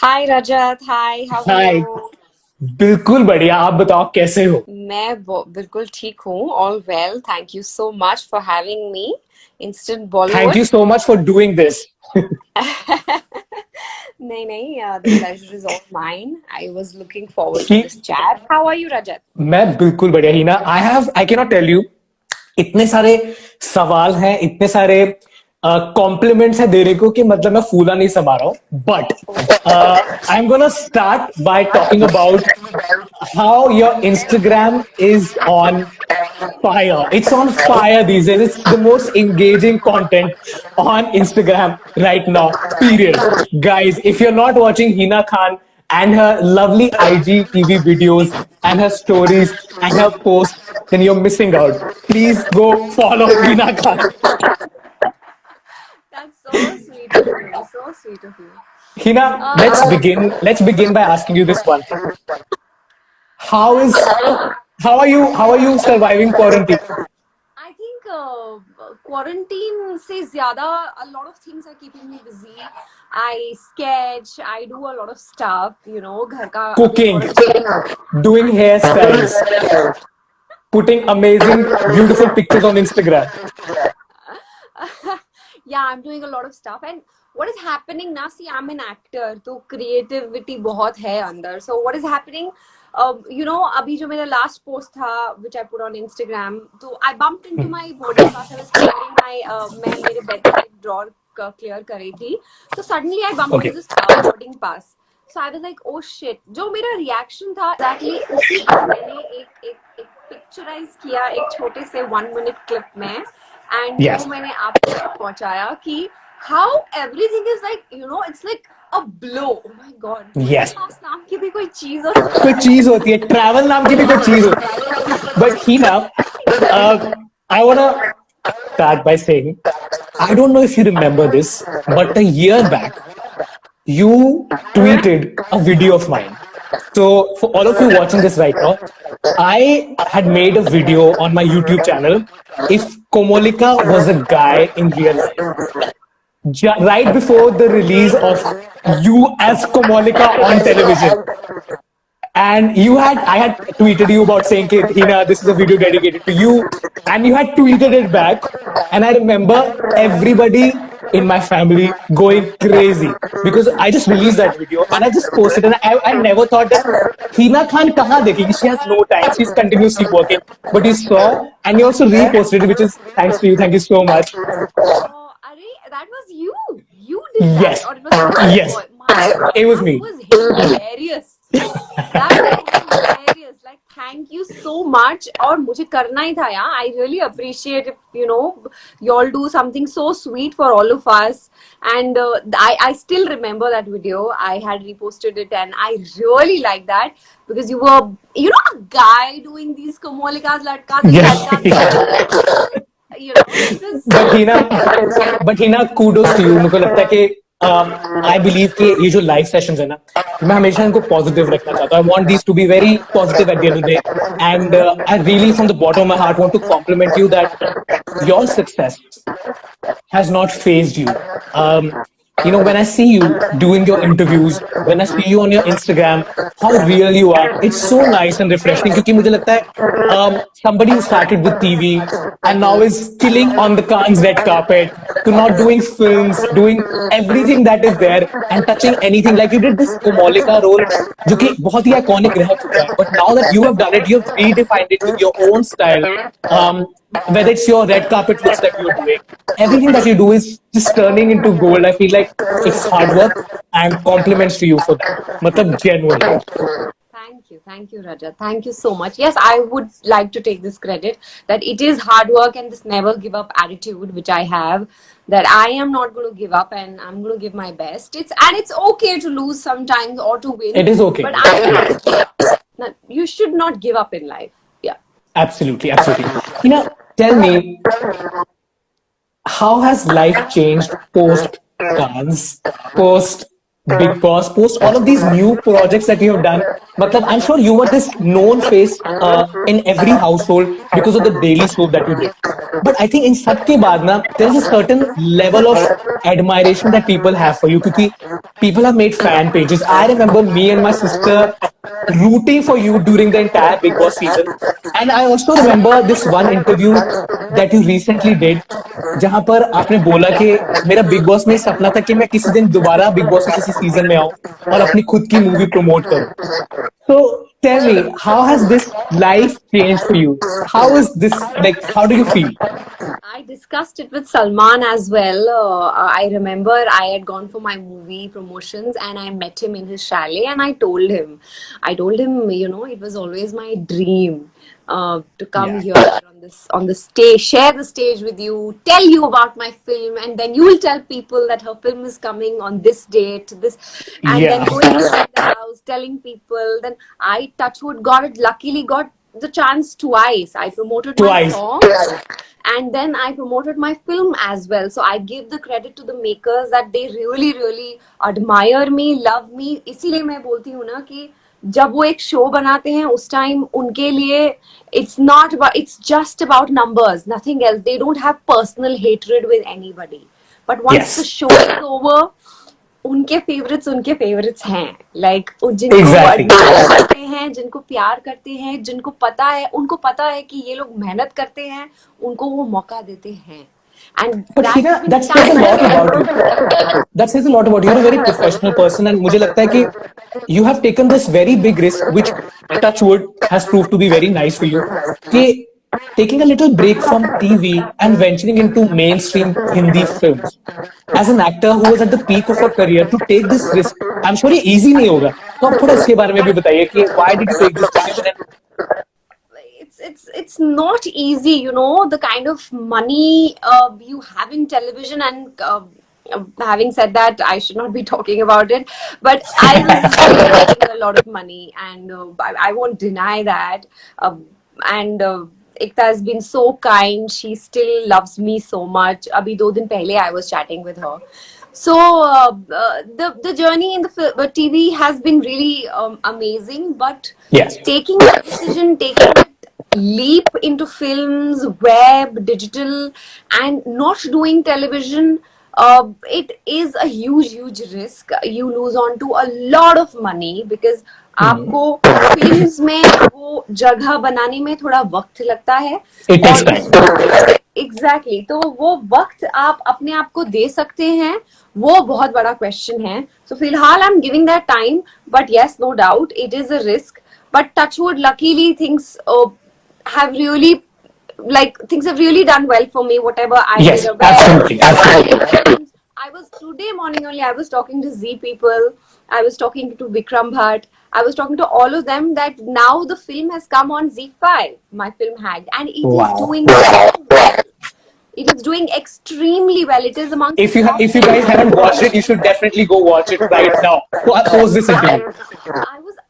Hi Rajat, hi, how are hi. You? बिल्कुल बढ़िया। आप बताओ कैसे हो? बिल्कुल ठीक हूँ। All well, thank you so much for having me. Instant thank Bollywood. You so much for doing this. नहीं नहीं, the pleasure is all mine. I was looking forward to this chat. How are you Rajat? मैं बिल्कुल बढ़िया ही ना। I cannot tell you, इतने सारे सवाल हैं, इतने सारे कॉम्प्लीमेंट्स है देने को कि मतलब मैं फूला नहीं समा रहा हूं। But I am gonna start by talking about how your Instagram is on fire. It's on fire these days. It's the most engaging content on Instagram right now. Period. Guys, if you're not watching Hina Khan and her lovely IGTV videos and her stories and her posts, then you're missing out. Please go follow Hina Khan. That's so sweet of you. So sweet of you. Hina, let's Uh, begin. Let's begin by asking you this one. How yeah, is how are you surviving quarantine? I think quarantine से ज़्यादा a lot of things are keeping me busy. I sketch, I do a lot of stuff, घर का अभी Cooking, थोड़ा सा doing hairstyles, putting amazing, beautiful pictures on Instagram. yeah, I'm doing a lot of stuff. And what is happening now? See, I'm an actor, तो creativity बहुत है अंदर. So what is happening? अभी जो मेरा last post था, which I put on Instagram, तो I bumped into my boarding pass. I was clearing मैं मेरे bedside drawer clear कर रही थी. So suddenly I bumped into Okay. this boarding pass. So I was like, oh shit. जो मेरा reaction था, exactly उसी को मैंने एक पिक्चराइज किया एक छोटे से 1 minute क्लिप में. एंड वो Yes. मैंने आपको तक पहुंचाया कि how everything is like it's like a blow. Oh my God, boarding Yes. पास नाम की भी कोई चीज होती कोई है. चीज होती है, ट्रैवल नाम की भी कोई चीज होती है. But Hina, I wanna start by saying, I don't know if you remember this, but a year back, you tweeted a video of mine. So for all of you watching this right now, I had made a video on my YouTube channel. If Komolika was a guy in real life, right before the release of you as Komolika on television. And I had tweeted you about saying, Hina, this is a video dedicated to you. And you had tweeted it back. And I remember everybody in my family going crazy because I just released that video and I just posted it. And I never thought that Hina Khan kahan dekhegi? She has no time. She's continuously working. But you saw and you also reposted it, which is thanks to you. Thank you so much. अरे that was you did that Yes. or it was somebody Yes. boy. My God, It was that me. was hilarious. That was hilarious. Like, thank you so much. और मुझे करना ही था यार. I really appreciate it. You all do something so sweet for all of us. And I still remember that video. I had reposted it, and I really like that because you were, a guy doing these Komolikas, Latkas, and Yeah. Latkas. It was. But ही ना but ही ना kudos to you. मुझे लगता है कि I believe कि ये जो लाइव सेशंस है ना, मैं हमेशा इनको पॉजिटिव रखना चाहता हूँ. I want these to be very positive at the end of the day. And I really from the bottom of my heart want to compliment you that your success has not phased you. When I see you doing your interviews, when I see you on your Instagram, how real you are, it's so nice and refreshing. क्योंकि मुझे लगता है somebody who started with TV and now is killing on the Cannes red carpet, to not doing films, doing everything that is there and touching anything. Like you did this Komolika role, जो कि बहुत ही iconic रह चुका है. But now that you have done it, you have redefined it with your own style. Whether it's your red carpet looks that you're doing, everything that you do is just turning into gold. I feel like it's hard work and compliments to you for that. Matlab genuinely. Thank you, Raja. Thank you so much. Yes, I would like to take this credit that it is hard work and this never give up attitude which I have. That I am not going to give up and I'm going to give my best. It's okay to lose sometimes or to win. It is okay. But you should not give up in life. Yeah. Absolutely, absolutely. Tell me, how has life changed post Cannes, post Big Boss, post all of these new projects that you have done. Matlab, I'm sure you were this known face in every household because of the daily soap that you did. But I think in सबके बाद ना, there is a certain level of admiration that people have for you क्योंकि people have made fan pages. I remember me and my sister rooting for you during the entire Big Boss season. And I also remember this one interview that you recently did जहां पर आपने बोला कि मेरा big boss में सपना था कि मैं किसी दिन दोबारा बिग बॉस के किसी सीजन में आऊं और अपनी खुद की मूवी प्रमोट करूं. So tell me, how has this life changed for you? How is this like? How do you feel? I discussed it with Salman as well. I remember I had gone for my movie promotions and I met him in his chalet and I told him, you know, it was always my dream to come here on the stage, share the stage with you, tell you about my film, and then you will tell people that her film is coming on this date, this, and then going inside the house, telling people. Then I, touchwood, luckily got the chance twice. I promoted my song and then I promoted my film as well. So I give the credit to the makers that they really, really admire me, love me. इसीलिए मैं बोलती हूँ ना कि जब वो एक show बनाते हैं उस टाइम उनके लिए it's just about numbers, nothing else. They don't have personal hatred with anybody. But once the show is over, उनके फेवरेट्स हैं. लाइक जिनको admire करते हैं, जिनको प्यार करते हैं, जिनको पता है, उनको पता है कि ये लोग मेहनत करते हैं, उनको वो मौका देते हैं. And but Hina, that says a lot about you. That says a lot about you. You're a very professional person, and मुझे लगता है कि you have taken this very big risk, which touchwood has proved to be very nice for you. कि taking a little break from TV and venturing into mainstream Hindi films. As an actor who was at the peak of her career, to take this risk, I'm sure ये easy नहीं होगा. तो आप थोड़ा इसके बारे में भी बताइए कि why did you take this decision? It's not easy, you know, the kind of money you have in television, and having said that, I should not be talking about it, but I was really making a lot of money, and I won't deny that. And Ekta has been so kind. She still loves me so much. Abhi 2 दिन पहले I was chatting with her. So the journey in the TV has been really amazing, but taking that decision, taking that leap into films, web, digital, and not doing television, it is a huge risk. You lose on to a lot of money because आपको films में वो जगह बनाने में थोड़ा वक्त लगता है. Exactly. तो वो वक्त आप अपने आप को दे सकते हैं, वो बहुत बड़ा क्वेश्चन है. So फिलहाल I'm giving that time, but yes, no doubt it is a risk. But touchwood, luckily things have really done well for me. Whatever I did, absolutely. I was today morning only. I was talking to Z people. I was talking to Vikram Bhatt. I was talking to all of them that now the film has come on ZEE5. My film had, and it is doing so well. It is doing extremely well. It is among. If you guys haven't watched it, you should definitely go watch it right now. Post this interview.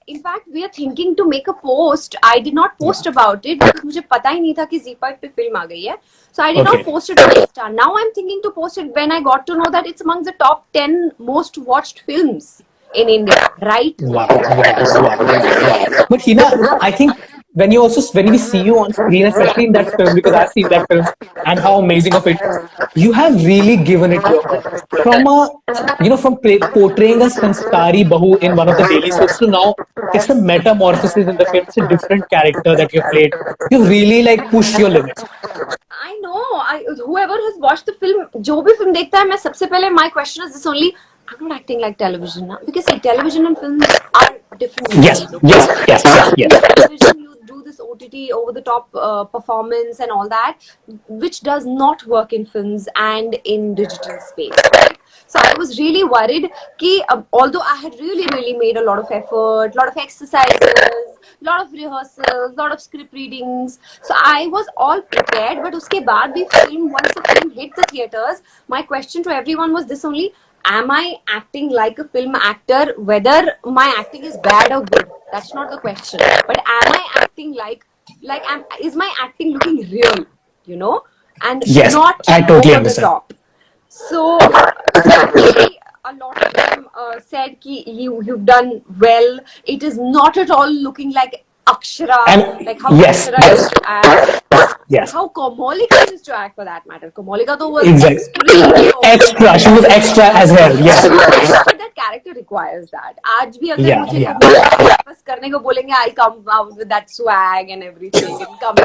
In fact, we are thinking to make a post. I did not post about it because मुझे पता ही नहीं था कि ZEE5 पे film आ गई है. So I did not post it on Insta. Now I'm thinking to post it when I got to know that it's among the top 10 most watched films in India, right? Wow. But Hina, I think when we see you on screen, especially in that film, because I've seen that film and how amazing of it, you have really given it your all. From portraying a sanskari bahu in one of the daily soaps to now, it's a metamorphosis in the film. It's a different character that you played. You really like push your limits. I know. Whoever has watched the film, जो भी film देखता है, मैं सबसे पहले my question is this only. I'm not acting like television now because television and films are different. Yes. Television, you do this OTT over the top performance and all that, which does not work in films and in digital space. Right? So I was really worried that although I had really made a lot of effort, lot of exercises, lot of rehearsals, lot of script readings, so I was all prepared. But uske baad bhi once the film hit the theaters, my question to everyone was this only. Am I acting like a film actor? Whether my acting is bad or good, that's not the question. But am I acting is my acting looking real? You know, and not I totally over understand. the top. So a a lot of them said ki you've done well. It is not at all looking like Akshara, And like how yes, Akshara yes, used to act, yes, how Kamolika used to act for that matter. Kamolika though was exactly. extremely Extra, she was extra as hell. Yes, but that character requires that. आज भी अगर yeah, मुझे yeah. कभी वापस करने को बोलेंगे, I'll come out with that swag and everything and come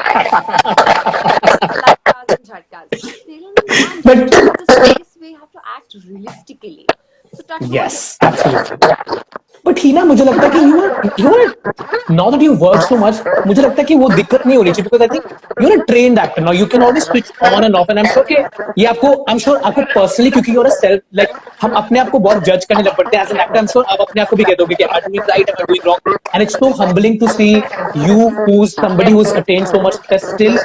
latkas and jhatkas. Telangana can't do But it. It's a space where you have to act realistically. So touch wood. yes, absolutely. But ही ना मुझे लगता है कि you now that you work so much, मुझे लगता है कि वो दिक्कत नहीं होनी चाहिए because I think you are a trained actor now, you can always switch on and off, and I am sure कि ये आपको, आई एम श्योर आपको पर्सनली, क्योंकि you are a self like, हम अपने आप को बहुत जज करने लग पड़ते हैं as an actor, I am sure आप अपने आप को भी कह दोगे कि am I doing right, am I doing wrong, and it's so humbling to see you who's somebody who's attained so much success still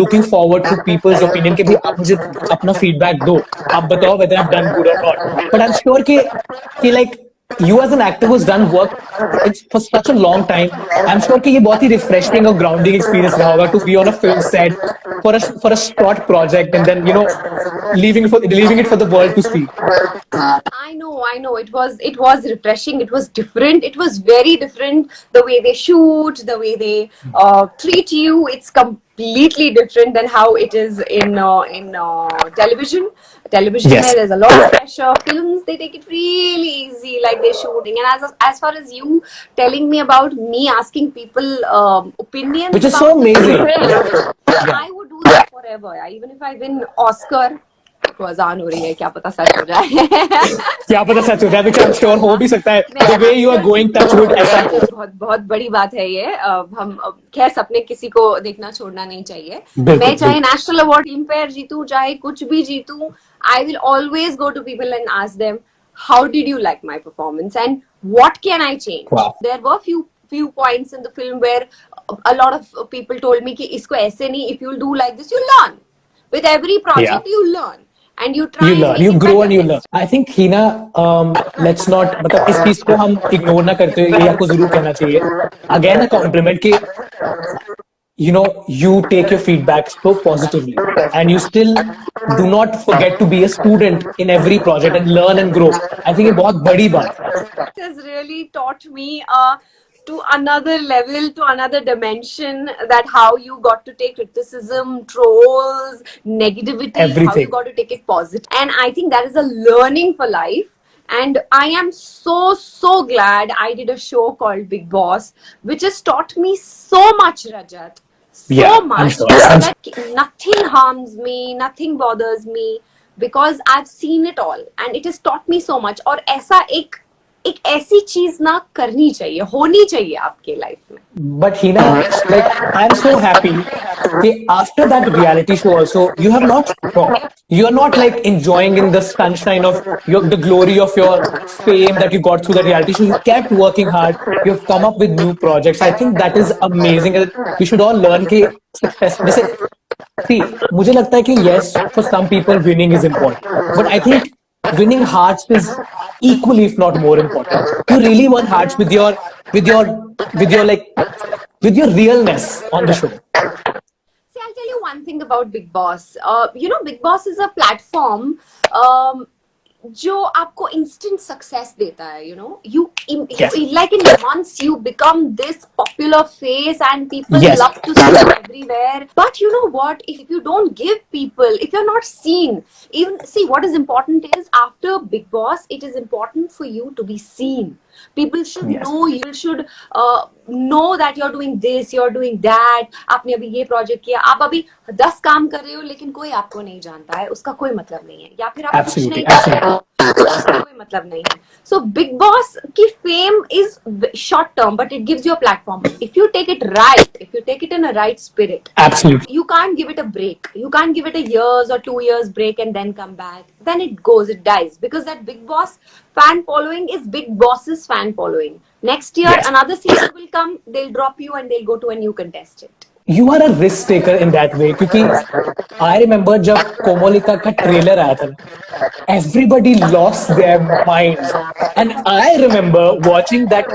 looking forward to people's opinion कि भाई आप मुझे अपना feedback दो, आप बताओ whether I've done good or not. But I'm sure कि like you as an actor who's done work it's for such a long time, I'm sure कि ये बहुत ही refreshing और grounding experience रहा होगा to be on a film set for a short project and then leaving it for the world to see. I know. It was refreshing. It was different. It was very different. The way they shoot, the way they treat you, it's completely different than how it is in television. Television, Yes. there's a lot of pressure. Films, they take it really easy, like they're shooting. And as far as you telling me about me asking people opinions, Which is about so amazing. I would do that forever. Even if I win Oscar. को अजान हो रही है, क्या पता सच हो जाए. क्या पता सच हो जाए, which I'm sure हो भी सकता है. The way you are going, touch wood, ऐसा बहुत बहुत बड़ी बात है ये. हम खैर सपने किसी को देखना छोड़ना नहीं चाहिए. बिल्कुल, मैं चाहे नेशनल अवार्ड फिल्मफेयर जीतूं, चाहे कुछ भी जीतूं, I will always go to people and ask them, how did you like my performance and what can I change? Wow. There were few points in the film where a lot of people told me कि इसको ऐसे नहीं, if you'll do like this, you learn. With every project, you learn. And you try, you learn, and you make it grow better. and you learn. I think Hina, let's not, मतलब इस चीज को हम ignore ना करते हुए ये आपको जरूर कहना चाहिए. Again a compliment कि you know you take your feedback so positively and you still do not forget to be a student in every project and learn and grow. I think ये बहुत बड़ी बात है. It has really taught me to another level, to another dimension, that how you got to take criticism, trolls, negativity, how you Everything. got to take it positive. And I think that is a learning for life. And I am so glad I did a show called Big Boss, which has taught me so much, Rajat. So Yeah, I'm much sure. I'm that nothing harms me, nothing bothers me, because I've seen it all and it has taught me so much. और ऐसा एक ऐसी चीज ना करनी चाहिए, होनी चाहिए आपके लाइफ में. But Hina, like I'm so happy that after that reality show also you have not stopped. You are not like enjoying in the sunshine of the glory of your fame that you got through the reality show. You kept working hard. You have come up with new projects. I think that is amazing. We should all learn कि success. जैसे see, मुझे लगता है कि yes, for some people winning is important, but I think winning hearts is equally, if not more important. You really won hearts with your like with your realness on the show. See, I'll tell you one thing about Big Boss. Big Boss is a platform जो आपको instant success देता है. You Yes. like in months you become this popular face and people Yes. love to see you everywhere. But you know what? If you don't give people, if you're not seen, even see what is important is after Big Boss, it is important for you to be seen. People should Yes. know you, should know that you're doing this, you're doing that. आपने अभी ये project किया, आप अभी 10 काम कर रहे हो लेकिन कोई आपको नहीं जानता है, उसका कोई मतलब नहीं है. या फिर आप कुछ Absolutely, नहीं कर रहे हो, उसका कोई मतलब नहीं है. So Big Boss की fame is short term, but it gives you a platform. If you take it right, if you take it in a right spirit, Absolutely. you can't give it a break. You can't give it a years or 2 years break and then come back. Then it goes, it dies. Because that Big Boss fan following is Big Boss's fan following. Next year, Yes. another season will come, they'll drop you and they'll go to a new contestant. you are a risk taker in that way. क्योंकि I remember जब कोमोलिका का trailer आया था, everybody lost their minds, and I remember watching that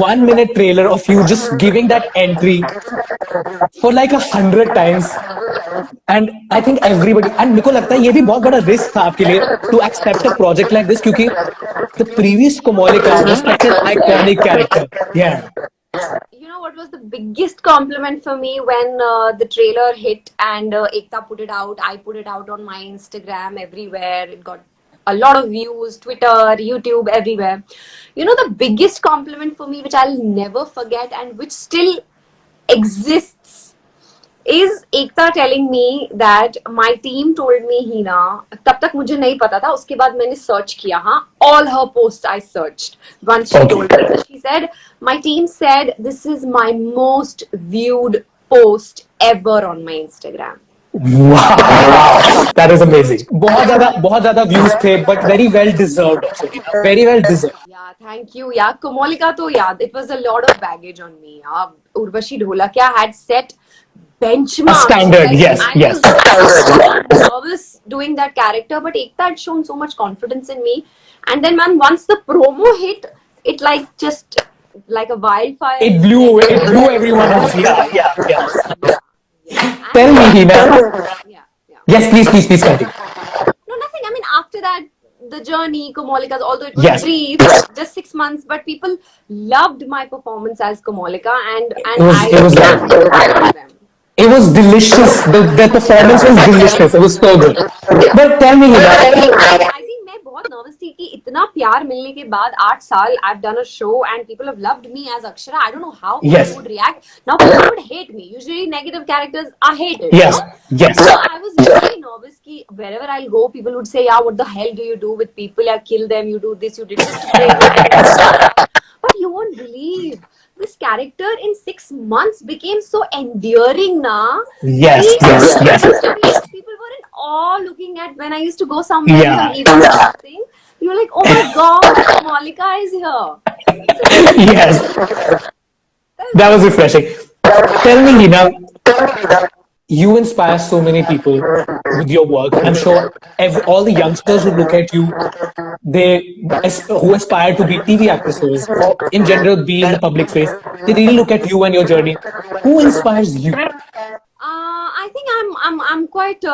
1 minute trailer of you just giving that entry for like 100 times. And I think everybody, and मेरे को लगता है ये भी बहुत बड़ा रिस्क था आपके लिए to accept a project like this, क्योंकि the previous Komolika was such an iconic character. या You know what was the biggest compliment for me when the trailer hit and Ekta put it out? I put it out on my Instagram, everywhere. It got a lot of views, Twitter, YouTube, everywhere. You know, the biggest compliment for me, which I'll never forget and which still exists, is Ekta telling me that my team told me, Hina, तब तक मुझे नहीं पता था, उसके बाद मैंने search किया, हाँ, all her posts I searched once she told me. She said, my team said this is my most viewed post ever on my Instagram. wow, that is amazing. बहुत ज्यादा व्यूज थे, but very well deserved also. Very well deserved. Yeah, thank you. Yeah, Komolika to yeah, it was a lot of baggage on me. Yeah, Urvashi Dholakya had set benchmark. A standard, Like, yes, I yes. was so nervous doing that character, but Ekta had shown so much confidence in me. And then, man, once the promo hit, it like just like a wildfire. It blew everyone off. Yeah. And- Tell me, Hina. Yeah, yeah. Yes, please continue. No, nothing. I mean, after that, the journey, Komolika, although it was Yes. brief, just 6 months, but people loved my performance as Komolika, and It was I loved them. It was delicious. The performance was delicious. It was so good. But tell me, Hina. I think मैं बहुत nervous थी कि इतना प्यार मिलने के बाद 8 साल I've done a show and people have loved me as Akshara. I don't know how people Yes. would react. Now people would hate me. Usually negative characters are hated. Yes, you know? yes. So I was really nervous कि wherever I'll go, people would say, yeah, what the hell do you do with people? Yeah, kill them. You do this. You did this to play. But you won't believe. This character in 6 months became so endearing, na? Yes, yes. People were in awe looking at when I used to go somewhere, Yeah. some event or something. You were like, oh my god, Malika is here. Yes. That was refreshing. Tell me, Hina, you inspire so many people with your work. I'm sure all the youngsters who look at you, who aspire to be TV actresses or in general be in the public face, they really look at you and your journey. Who inspires you? I think I'm quite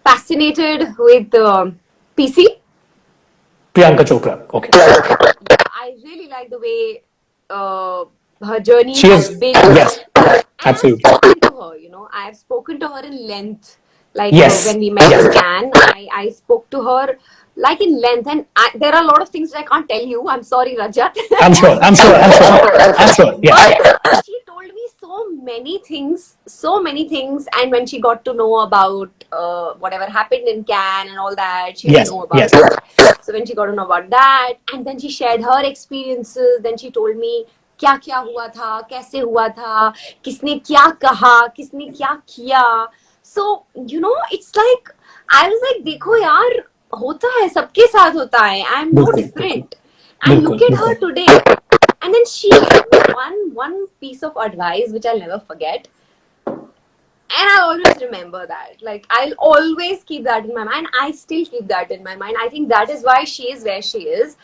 fascinated with PC. Priyanka Chopra. Okay. I really like the way her journey She has is, been. yes, And absolutely. I've spoken to her, you know, I've spoken to her in length. Like Yes. when we met Yes. in Cannes, I spoke to her like in length, and there are a lot of things that I can't tell you. I'm sorry, Rajat. I'm sure. Yeah. But she told me so many things, and when she got to know about whatever happened in Cannes and all that, she Yes, didn't know about yes. it. So when she got to know about that, and then she shared her experiences, then she told me क्या क्या हुआ था, कैसे हुआ था, किसने क्या कहा, किसने क्या किया. So you know, it's like I was like, देखो यार, होता है, सबके साथ होता है. I am no बिल्कुल, different. And look at her today. And then she gave me one piece of advice which I'll never forget. And I'll always remember that. Like, I'll always keep that in my mind. I still keep that in my mind. I think that is why she is where she is.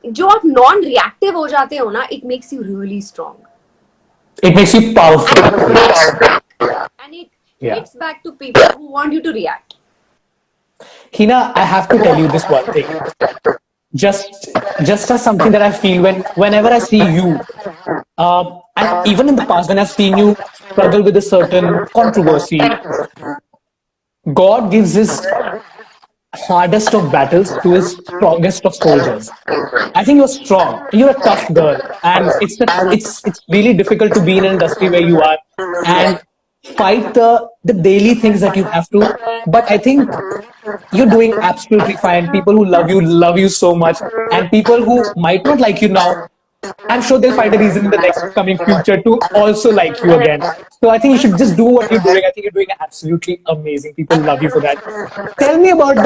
जो आप non-reactive हो जाते हो ना, it makes you really strong. It makes you powerful. And it Yeah. hits back to people who want you to react. Hina, I have to tell you this one thing. Just as something that I feel whenever I see you, and even in the past when I've seen you struggle with a certain controversy, God gives his hardest of battles to his strongest of soldiers. I think you're strong. You're a tough girl, and it's really difficult to be in an industry where you are and fight the daily things that you have to. But I think you're doing absolutely fine. People who love you so much, and people who might not like you now, I'm sure they'll find a reason in the next coming future to also like you again. So I think you should just do what you're doing. I think you're doing absolutely amazing. People love you for that. Tell me about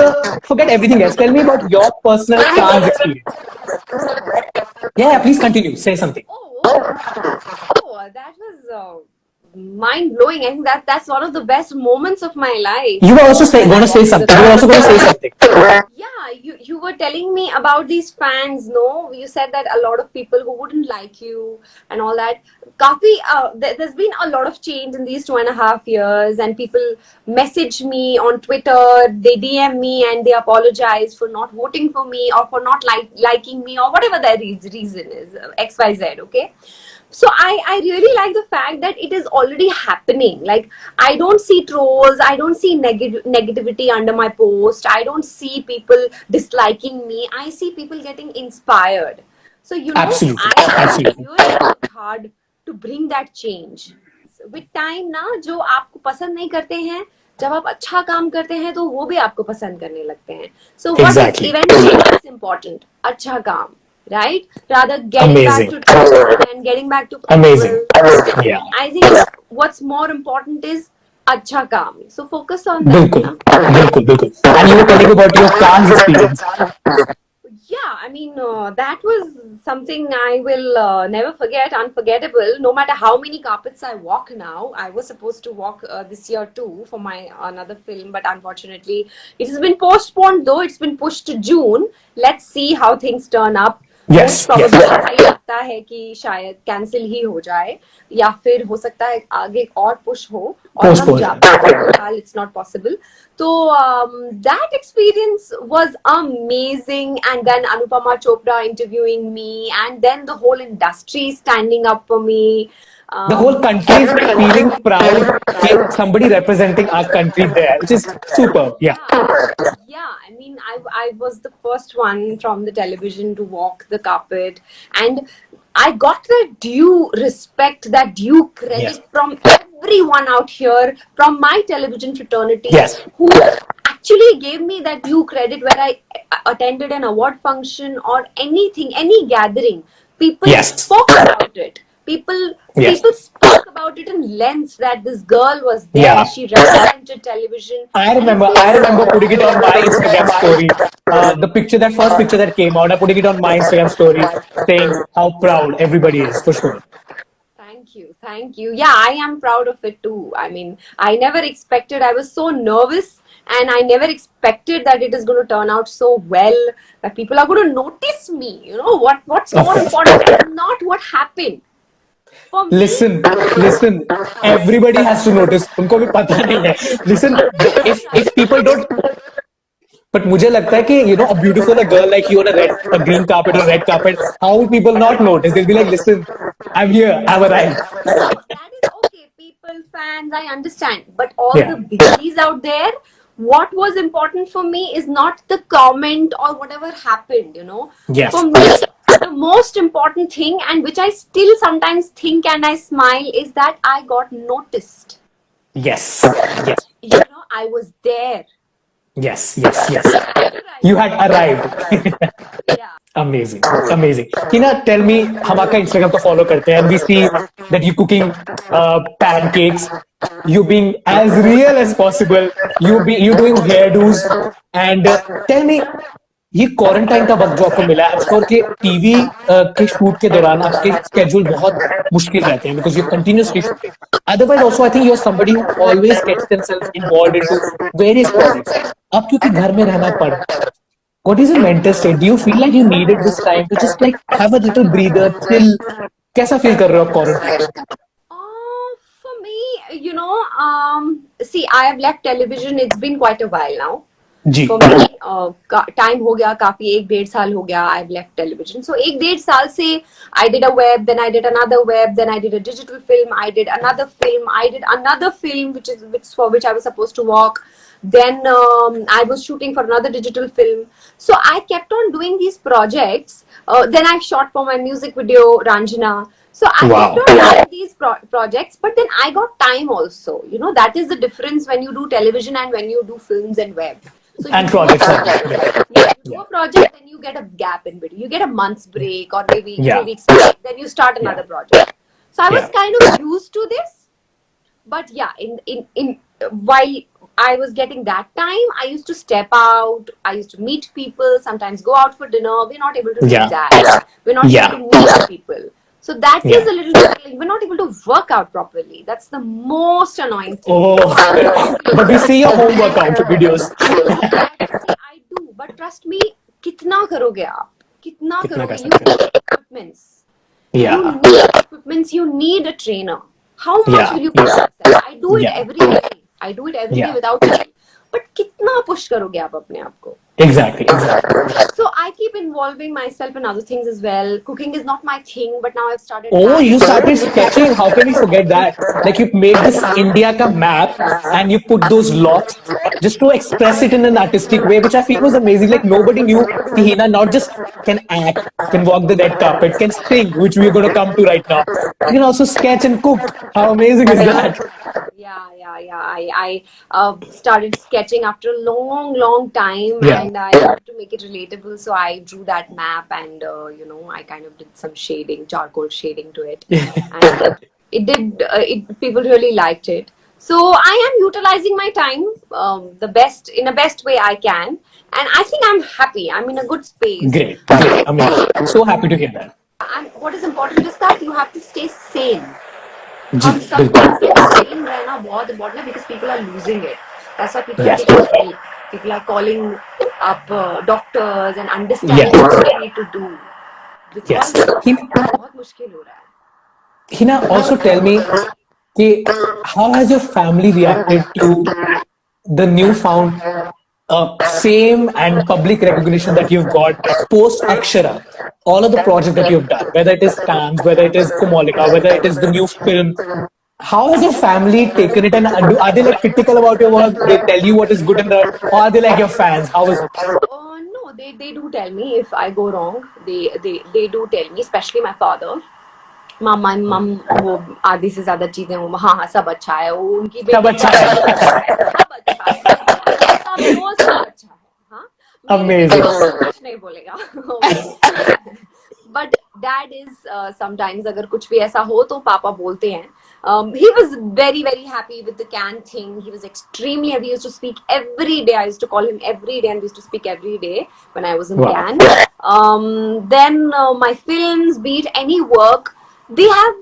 forget everything else. Tell me about your personal Cannes experience. Yeah, please continue. Say something. Oh, Oh, that was mind blowing. I think that's one of the best moments of my life. You were also going to say something. You were also going to say something. Yeah, you were telling me about these fans. No, you said that a lot of people who wouldn't like you and all that. There's been a lot of change in these 2.5 years, and people message me on Twitter, they DM me, and they apologize for not voting for me or for not liking me or whatever their reason is, XYZ. Okay. So I really like the fact that it is already happening. Like, I don't see trolls, I don't see negativity under my post, I don't see people disliking me, I see people getting inspired. So Absolutely. I Absolutely. really worked hard to bring that change. So with time ना, जो आपको पसंद नहीं करते हैं, जब आप अच्छा काम करते हैं तो वो भी आपको पसंद करने लगते हैं. So what is eventually what's important? अच्छा काम. Right? Rather getting back to training and getting back to people. Amazing. Yeah. I think what's more important is अच्छा काम. So focus on that. बिल्कुल, बिल्कुल, बिल्कुल. And you were telling about your Cannes experience. Yeah, I mean, that was something I will never forget, unforgettable. No matter how many carpets I walk now, I was supposed to walk this year too for my another film, but unfortunately, it has been postponed though. It's been pushed to June. Let's see how things turn up. Yes, probably ऐसा ही लगता है कि शायद cancel ही हो जाए या फिर हो सकता है आगे और पुश हो और हम जा पाए. It's not possible. So that experience was amazing, and then Anupama Chopra interviewing me, and then the whole industry standing up for me. The whole country is feeling proud that somebody representing our country there, which is super. Yeah. Yeah, I mean, I was the first one from the television to walk the carpet, and I got the due respect, that due credit from everyone out here, from my television fraternity, who actually gave me that due credit where I attended an award function or anything, any gathering. People spoke about it. People spoke about it in length, that this girl was there. She represented television. I remember putting it on my Instagram story. The first picture that came out, I putting it on my Instagram story, saying how proud everybody is, for sure. Thank you. Yeah, I am proud of it too. I mean, I never expected. I was so nervous, and I never expected that it is going to turn out so well, that people are going to notice me. You know, what's more important is not what happened. Listen, everybody has to notice. उनको भी पता नहीं है. Listen, if people don't, but मुझे लगता है कि, you know, a beautiful girl like you on a green carpet or red carpet, how will people not notice? They'll be like, listen, I'm here, I've arrived. That is okay, people, fans, I understand. But all the biggies out there, what was important for me is not the comment or whatever happened, you know. Yes. For me, the most important thing, and which I still sometimes think and I smile, is that I got noticed. Yes. You know, I was there. Yes. You had arrived. Yeah. Amazing. Hina, tell me, हम आपका Instagram को follow करते हैं, and we see that you cooking pancakes, you being as real as possible, you doing hairdos, and tell me, ये quarantine का वक्त जो आपको मिला है, श्योर कि टीवी के शूट के दौरान आपके स्केड्यूल बहुत मुश्किल रहते हैं, because you continuously shooting. Otherwise also I think you are somebody who always gets themselves involved into various projects. अब क्योंकि घर में रहना पड़ा, what is your mental state? Do you feel like you needed this time to just like have a little breather, chill? कैसा feel कर रहे हो quarantine? For me, you know, see, I have left television. It's been quite a while now. जी. For me, time हो गया काफी, 1-1.5 साल हो गया. I've left television. So 1-1.5 साल से I did a web, then I did another web, then I did a digital film, I did another film, which I was supposed to walk. Then I was shooting for another digital film. So I kept on doing these projects. Then I shot for my music video, Ranjana. So I kept on doing these projects, but then I got time also. You know, that is the difference when you do television and when you do films and web. So and projects. You do a project, then you get a gap in between. You get a month's break or maybe 2 weeks break. Then you start another project. So I was kind of used to this. But yeah, in while I was getting that time, I used to step out. I used to meet people. Sometimes go out for dinner. We're not able to do that. We're not able to meet people. So that is Yeah. a little bit like we're not able to work out properly. That's the most annoying thing. Oh, but we see your home workout videos. Actually, I do, but trust me, कितना करोगे आप? कितना कितना करोगे? कर You सकते हैं? need equipments. You Yeah. need equipments. You need a trainer. How much Yeah. will you push yourself? I do it Yeah. every day. I do it every day Yeah. without help. But कितना push करोगे आप अपने आप को? Exactly. Exactly. So I keep involving myself in other things as well. Cooking is not my thing, but now I've started. Oh, you started dancing. sketching. How can we forget that? Like you made this India ka map and you put those lots just to express it in an artistic way, which I feel was amazing. Like nobody knew ki Hina not just can act, can walk the red carpet, can sing, which we're going to come to right now. You can also sketch and cook. How amazing is that? Yeah. I started sketching after a long time, Yeah. and I wanted to make it relatable. So I drew that map, and I kind of did some shading, charcoal shading to it, and it did. People really liked it. So I am utilizing my time the best in the best way I can, and I think I'm happy. I'm in a good space. Great. Great. Amazing. So happy to hear that. And what is important is that you have to stay sane. जी, हम सब बिल्कुल. sane रहना बहुत important है because people are losing it. That's why people Yes. are taking help. People are calling up doctors and understanding Yes. what they need to do. Yes. Because Hina, बहुत मुश्किल हो रहा है. Hina, also tell me कि how has your family reacted to the newfound fame and public recognition that you've got post Akshara? All of the projects that you've done, whether it is Stans, whether it is Kumolika, whether it is the new film, how has your family taken it, and are they like critical about your work? They tell you what is good and bad, or are they like your fans? How is it? No, they do tell me if I go wrong. They do tell me, especially my father. my mom वो आधी से ज्यादा चीजें वो हाँ सब अच्छा है वो उनकी सब अच्छा है. सब अच्छा है सब अच्छा है हाँ मेरे Amazing. कुछ नहीं बोलेगा but dad is sometimes अगर कुछ भी ऐसा हो तो पापा बोलते हैं. He was very happy with the Can thing. He was extremely happy. He used to speak every day. I used to call him every day, and we used to speak every day when I was in Wow. Can. Then my films, be it any work, they have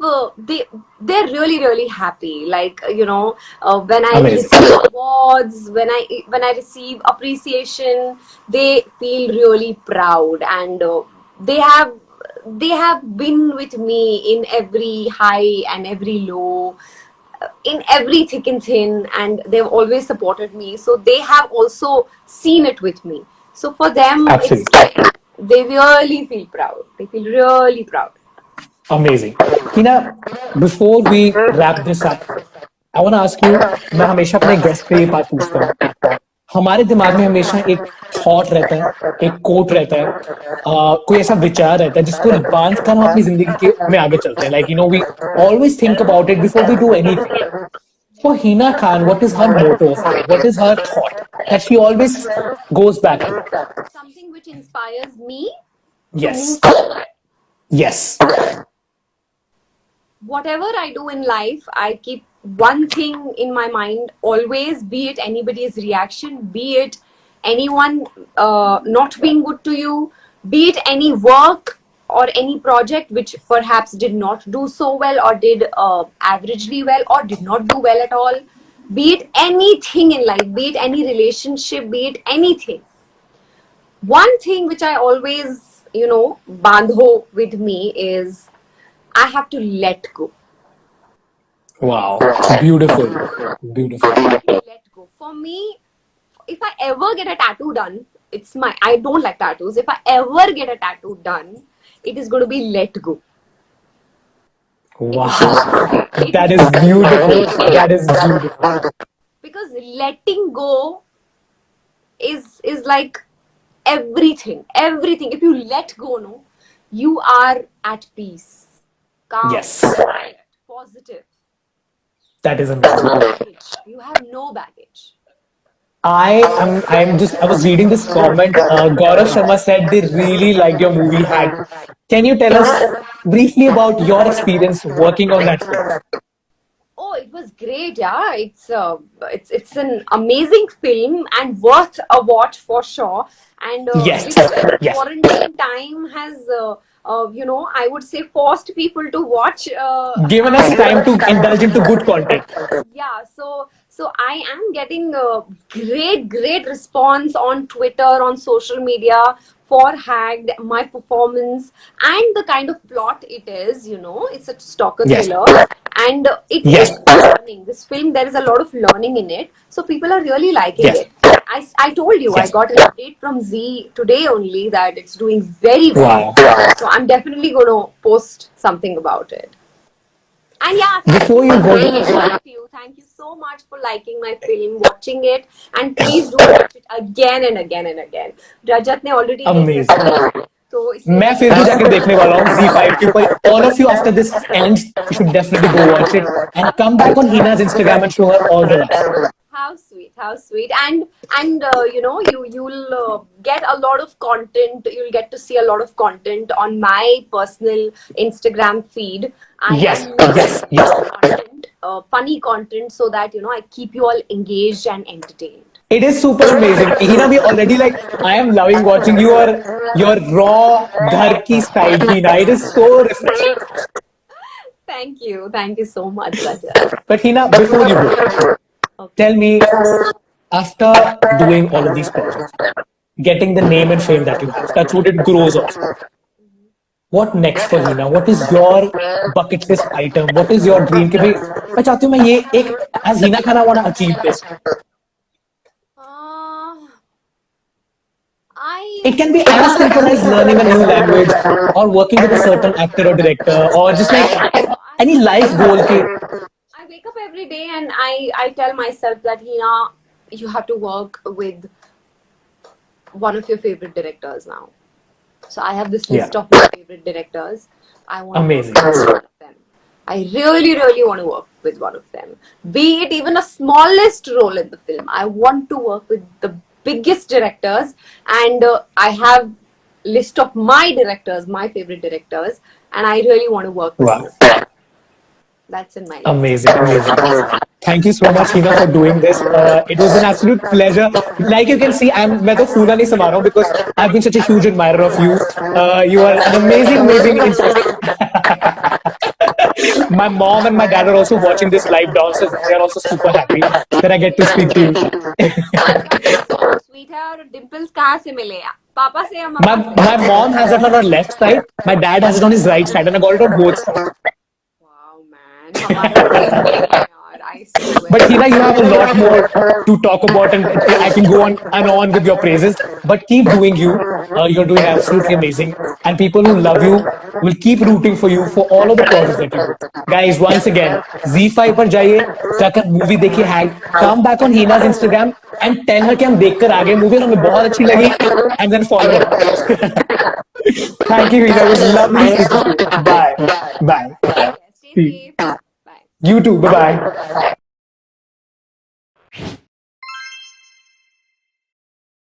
they're really happy. Like when I Amazing. receive awards, when I receive appreciation, they feel really proud, and they have been with me in every high and every low, in every thick and thin, and they've always supported me. So they have also seen it with me. So for them, Absolutely. they really feel proud. They feel really proud. Amazing. Hina, before we wrap this up, I want to ask you, मैं हमेशा अपने guest से ये बात पूछता हूँ. हमारे दिमाग में हमेशा एक थॉट रहता है, एक कोट रहता है, कोई ऐसा विचार रहता है जिसको बांध कर हम अपनी जिंदगी के में आगे चलते हैं. Like we always think about it before we do anything. For Hina Khan, what is her motto of life? What is her thought that she always goes back to? Something which inspires me. Yes. To move forward. Yes. Whatever I do in life, I keep one thing in my mind always, be it anybody's reaction, be it anyone not being good to you, be it any work or any project which perhaps did not do so well or did averagely well or did not do well at all, be it anything in life, be it any relationship, be it anything. One thing which I always, bandho with me is I have to let go. Wow. Beautiful. Beautiful. Let go. For me, if I ever get a tattoo done, I don't like tattoos. If I ever get a tattoo done, it is going to be let go. Wow. That is beautiful. That is beautiful. Because letting go is like everything. If you let go, no, you are at peace. Calm, Yes. quiet, positive. That is amazing. You have no baggage. I was reading this comment. Gaurav Sharma said they really liked your movie Hack. Can you tell us briefly about your experience working on that film? Oh, it was great, yeah. It's an amazing film and worth a watch for sure. And Yes. this Yes. quarantine time has I would say forced people to watch. Given us time to indulge into good content. Yeah, so I am getting great response on Twitter, on social media for Hacked, my performance, and the kind of plot it is. It's a stalker Yes. thriller, and it Yes. is learning. This film, there is a lot of learning in it, so people are really liking Yes. it. I told you, I Yes. got an update from Z today only that it's doing very well. Wow. So I'm definitely going to post something about it. And yeah, Before you go, thank you so much for liking my film, watching it, and please do watch it again and again and again. Rajat ने already एक amazing. recommended, तो इसलिए मैं फिर भी जाकर देखने वाला हूँ Z5 के ऊपर. All of you after this ends, you should definitely go watch it and come back on Hina's Instagram and show her all the love. how sweet, and you'll get a lot of content. You'll get to see a lot of content on my personal Instagram feed. I Yes, am yes, yes. content, funny content, so that I keep you all engaged and entertained. It is super amazing. Hina, we already I am loving watching your raw घर की style, Hina. It is so refreshing. Thank you so much, Rajat. But Hina, before you go, Okay. tell me, after doing all of these projects, getting the name and fame that you have, that's what it grows off. What next for Hina? What is your bucket list item? What is your dream? कि भाई मैं चाहती हूँ मैं ये एक as Hina Khan I want to achieve this. It can be as simple as learning a new language or working with a certain actor or director or just like any life goal. I wake up every day and I tell myself that Hina, you have to work with one of your favorite directors now. So I have this list of my favorite directors. I want Amazing. to work with one of them. I really want to work with one of them. Be it even a smallest role in the film. I want to work with the biggest directors, and I have list of my directors, my favorite directors, and I really want to work with Wow. them. That's in my list. Amazing. Thank you so much, Hina, for doing this. It was an absolute pleasure. Like you can see, मैं तो फूला नहीं समा रहा हूँ because I've been such a huge admirer of you. You are an amazing My mom and my dad are also watching this live downstairs. They are also super happy that I get to speak to you. Sweet है और dimples कहाँ से मिले या पापा से या My, mamma my mom has it on her left side. My dad has it on his right side, and I got it on both sides. Wow, man. हमारे I swear. But Hina, you have a lot more to talk about, and I can go on and on with your praises. But keep doing you. You're doing absolutely amazing, and people who love you will keep rooting for you for all of the projects that you do. Guys, once again, Z5 पर जाइए, जाकर movie देखिए Hack. Come back on Hina's Instagram and tell her कि हम देखकर आ गए movie और हमें बहुत अच्छी लगी, and then follow her. Thank you, Hina. It was lovely speaking to you. Bye. Stay safe. Bye. You too. Bye bye.